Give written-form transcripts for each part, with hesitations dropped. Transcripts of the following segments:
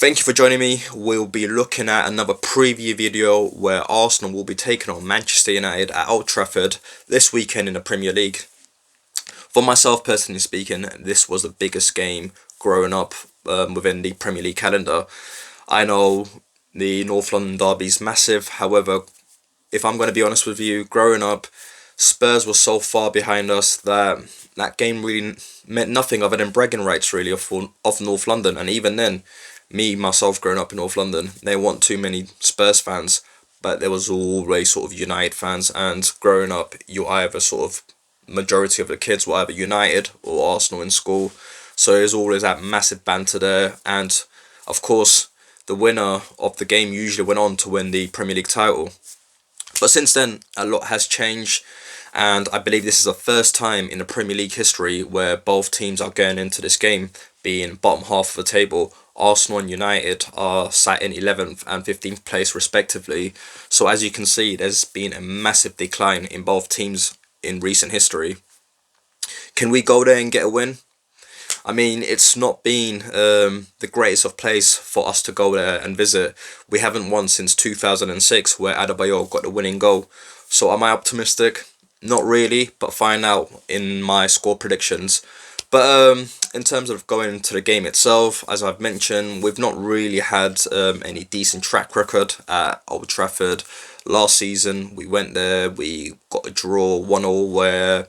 Thank you for joining me. We'll be looking at another preview video where Arsenal will be taking on Manchester United at Old Trafford this weekend in the Premier League. For myself, personally speaking, this was the biggest game growing up within the Premier League calendar. I know the North London derby is massive. However, if I'm going to be honest with you, growing up, Spurs were so far behind us that that game really meant nothing other than bragging rights really of North London. And even then, me myself growing up in North London, there weren't too many Spurs fans, but there was always sort of United fans. And growing up, you either sort of majority of the kids were either United or Arsenal in school, so there's always that massive banter there. And of course, the winner of the game usually went on to win the Premier League title. But since then, a lot has changed, and I believe this is the first time in the Premier League history where both teams are going into this game being bottom half of the table. Arsenal and United are sat in 11th and 15th place respectively. So as you can see, there's been a massive decline in both teams in recent history. Can we go there and get a win? I mean, it's not been the greatest of place for us to go there and visit. We haven't won since 2006, where Adebayor got the winning goal. So am I optimistic? Not really, but find out in my score predictions. But in terms of going into the game itself, as I've mentioned, we've not really had any decent track record at Old Trafford. Last season, we went there, we got a draw 1-1 where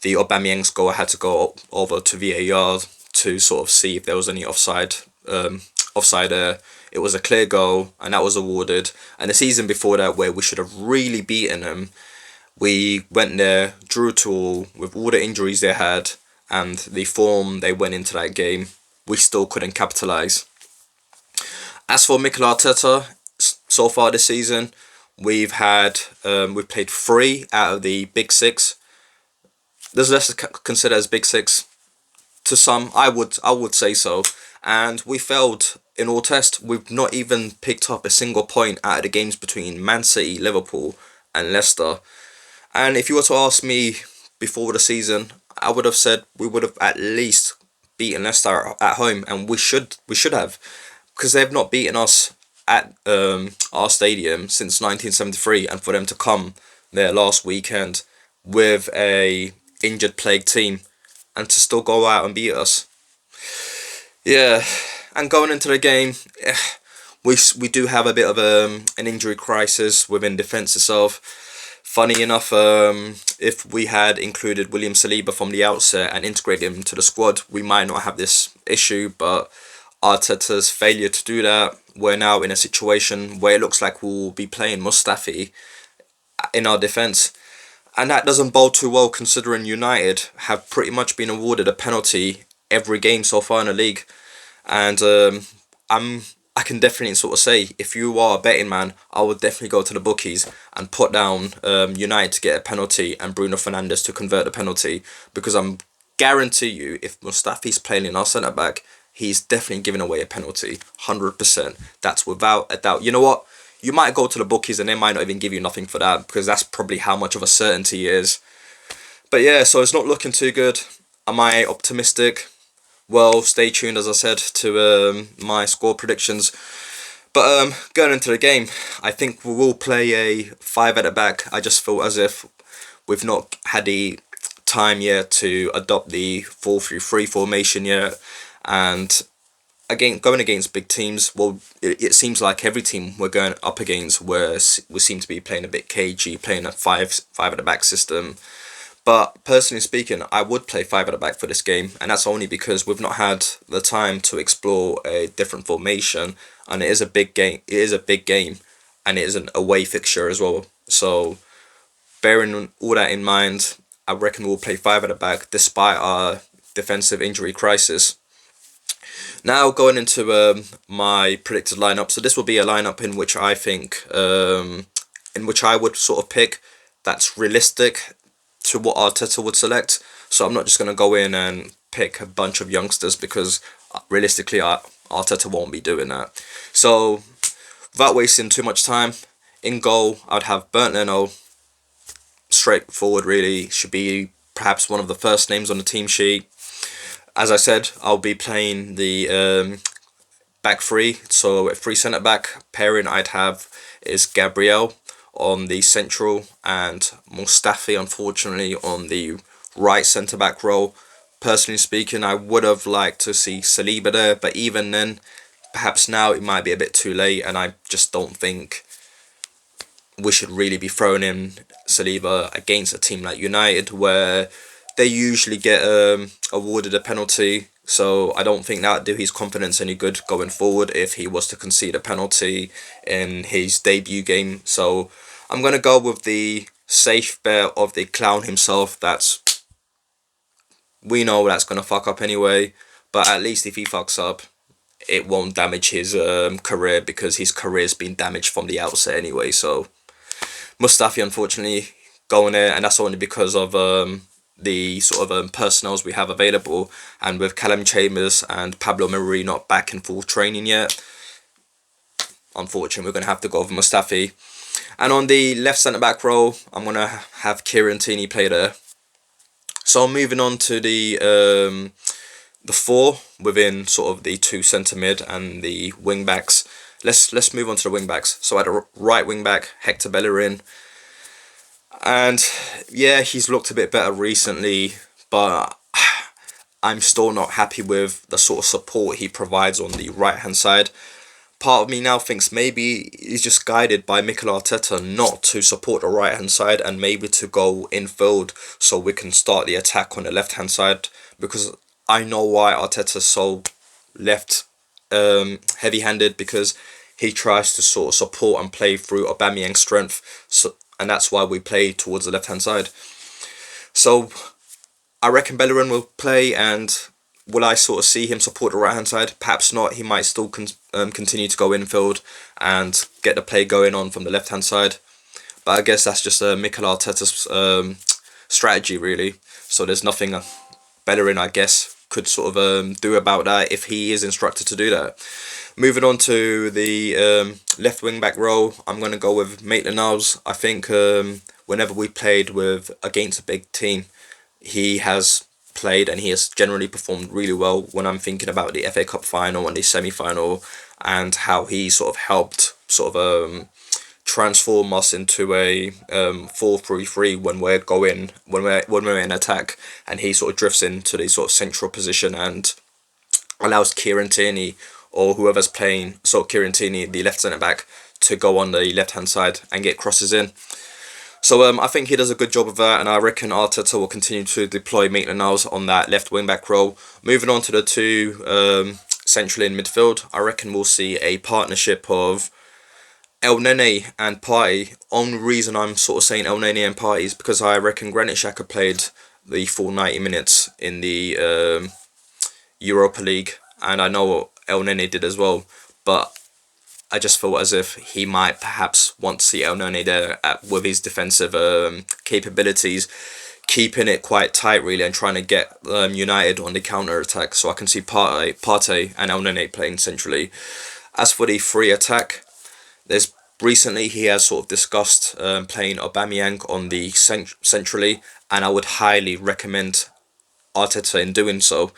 the Aubameyang's goal had to go over to VAR to sort of see if there was any offside there. It was a clear goal, and that was awarded. And the season before that, where we should have really beaten them, we went there, drew 2-2 with all the injuries they had and the form they went into that game. We still couldn't capitalise. As for Mikel Arteta, so far this season, we've played 3 out of the big 6. There's less to consider as big 6. To some, I would say so. And we failed in all tests. We've not even picked up a single point out of the games between Man City, Liverpool and Leicester. And if you were to ask me before the season, I would have said we would have at least beaten Leicester at home, and we should have, because they've not beaten us at our stadium since 1973, and for them to come there last weekend with a injured plague team and to still go out and beat us. Yeah, and going into the game, we do have a bit of an injury crisis within defence itself. Funny enough, if we had included William Saliba from the outset and integrated him into the squad, we might not have this issue, but Arteta's failure to do that, we're now in a situation where it looks like we'll be playing Mustafi in our defence. And that doesn't bode too well, considering United have pretty much been awarded a penalty every game so far in the league. And I can definitely sort of say, if you are a betting man, I would definitely go to the bookies and put down United to get a penalty and Bruno Fernandes to convert the penalty, because I'm guarantee you, if Mustafi's playing in our centre back, he's definitely giving away a penalty, 100%. That's without a doubt. You know what? You might go to the bookies and they might not even give you nothing for that, because that's probably how much of a certainty it is. But yeah, so it's not looking too good. Am I optimistic? Well, stay tuned, as I said, to my score predictions. But going into the game, I think we will play a 5 at the back. I just feel as if we've not had the time yet to adopt the 4-3-3 formation yet. And again, going against big teams, well, it seems like every team we're going up against, we seem to be playing a bit cagey, playing a 5 at the back system. But personally speaking, I would play 5 at the back for this game, and that's only because we've not had the time to explore a different formation, and it is a big game. It is a big game, and it is an away fixture as well. So, bearing all that in mind, I reckon we'll play 5 at the back despite our defensive injury crisis. Now going into my predicted lineup, so this will be a lineup in which I think, in which I would sort of pick that's realistic to what Arteta would select. So I'm not just going to go in and pick a bunch of youngsters, because realistically Arteta won't be doing that. So without wasting too much time, in goal I'd have Bernd Leno. Straightforward really, should be perhaps one of the first names on the team sheet. As I said, I'll be playing the back three. So a three centre back pairing I'd have is Gabriel on the central and Mustafi, unfortunately, on the right centre back role. Personally speaking, I would have liked to see Saliba there, but even then, perhaps now it might be a bit too late, and I just don't think we should really be throwing in Saliba against a team like United, where they usually get awarded a penalty. So I don't think that would do his confidence any good going forward if he was to concede a penalty in his debut game. So I'm going to go with the safe bet of the clown himself. We know that's going to fuck up anyway, but at least if he fucks up, it won't damage his career, because his career's been damaged from the outset anyway. So Mustafi, unfortunately, going there, and that's only because of the sort of personnels we have available, and with Callum Chambers and Pablo Mari not back in full training yet, unfortunately we're going to have to go with Mustafi. And on the left centre back role, I'm going to have Kieran Tierney play there. So moving on to the four within sort of the two centre mid and the wing backs. Let's move on to the wing backs. So at the right wing back, Hector Bellerin. And yeah, he's looked a bit better recently, but I'm still not happy with the sort of support he provides on the right hand side. Part of me now thinks maybe he's just guided by Mikel Arteta not to support the right hand side, and maybe to go infield so we can start the attack on the left hand side, because I know why Arteta's so left heavy handed, because he tries to sort of support and play through Aubameyang's strength, and that's why we play towards the left hand side. So I reckon Bellerin will play, and will I sort of see him support the right hand side? Perhaps not. He might still continue to go infield and get the play going on from the left hand side. But I guess that's just Mikel Arteta's strategy, really. So there's nothing Bellerin, I guess, could sort of do about that if he is instructed to do that. Moving on to the left wing back role, I'm going to go with Maitland-Niles. I think whenever we played against a big team, he has played and he has generally performed really well. When I'm thinking about the FA Cup final and the semi-final, and how he sort of helped sort of transform us into a 4-3-3 when we're in attack, and he sort of drifts into the sort of central position and allows Kieran Tierney, or whoever's playing, so Kieran Tierney, the left centre back, to go on the left hand side and get crosses in. So I think he does a good job of that, and I reckon Arteta will continue to deploy Maitland-Niles on that left wing back role. Moving on to the two central in midfield, I reckon we'll see a partnership of El Nene and Partey. Only reason I'm sort of saying El Nene and Partey is because I reckon Granit Xhaka played the full 90 minutes in the Europa League, and I know El Nene did as well, but I just feel as if he might perhaps want to see El Nene there with his defensive capabilities, keeping it quite tight really, and trying to get United on the counter attack. So I can see Partey and El Nene playing centrally. As for the free attack, recently he has sort of discussed playing Aubameyang on the centrally, and I would highly recommend Arteta in doing so.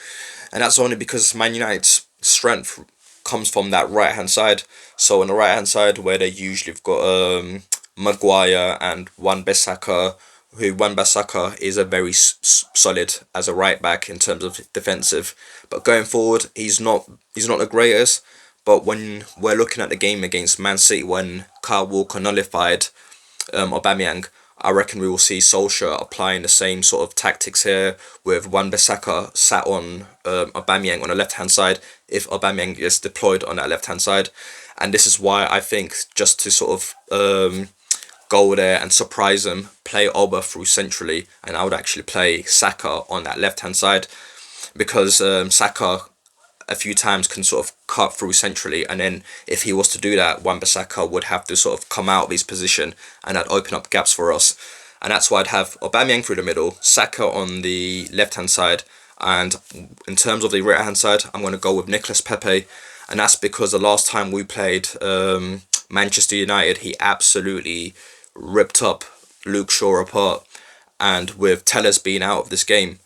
And that's only because Man United's strength comes from that right hand side. So on the right hand side, where they usually have got Maguire and Wan-Bissaka, who Wan-Bissaka is a very solid as a right back in terms of defensive, but going forward he's not the greatest. But when we're looking at the game against Man City, when Kyle Walker nullified Aubameyang, I reckon we will see Solskjaer applying the same sort of tactics here, with Wan-Bissaka sat on Aubameyang on the left hand side if Aubameyang is deployed on that left hand side. And this is why I think, just to sort of go there and surprise him, play Oba through centrally, and I would actually play Saka on that left hand side, because Saka a few times can sort of cut through centrally, and then if he was to do that, Wan-Bissaka would have to sort of come out of his position, and that'd open up gaps for us. And that's why I'd have Aubameyang through the middle, Saka on the left hand side, and in terms of the right hand side, I'm going to go with Nicolas Pepe. And that's because the last time we played Manchester United, he absolutely ripped up Luke Shaw apart, and with Telles being out of this game,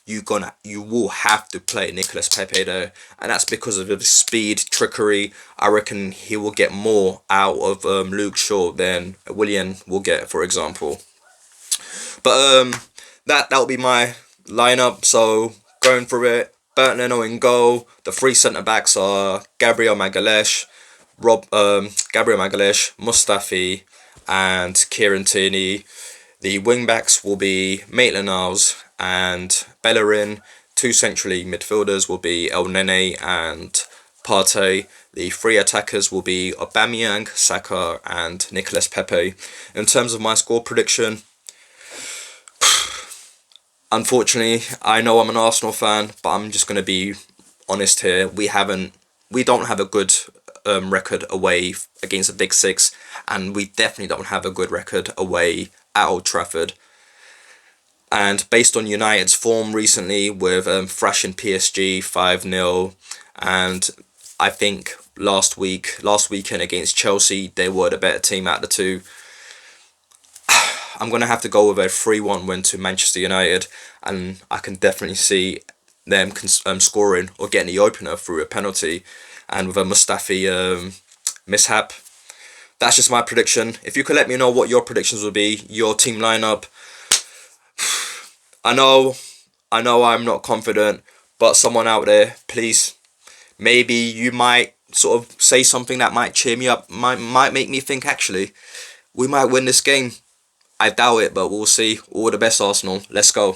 you will have to play Nicolas Pepe though, and that's because of his speed, trickery. I reckon he will get more out of Luke Shaw than Willian will get, for example. But that'll be my lineup. So going through it, Bernd Leno in goal. The three centre backs are Gabriel Magalhaes, Mustafi, and Kieran Tierney. The wing backs will be Maitland-Niles and Bellerin. Two centrally midfielders will be El Nene and Partey. The three attackers will be Aubameyang, Saka, and Nicolas Pepe. In terms of my score prediction, unfortunately, I know I'm an Arsenal fan, but I'm just going to be honest here. We don't have a good record away against the Big Six, and we definitely don't have a good record away at Old Trafford. And based on United's form recently with thrashing PSG 5-0, and I think last weekend against Chelsea, they were the better team out of the two. I'm going to have to go with a 3-1 win to Manchester United, and I can definitely see them scoring or getting the opener through a penalty, and with a Mustafi mishap. That's just my prediction. If you could let me know what your predictions would be, your team lineup. I know I'm not confident, but someone out there, please, maybe you might sort of say something that might cheer me up, might make me think, actually, we might win this game. I doubt it, but we'll see. All the best, Arsenal. Let's go.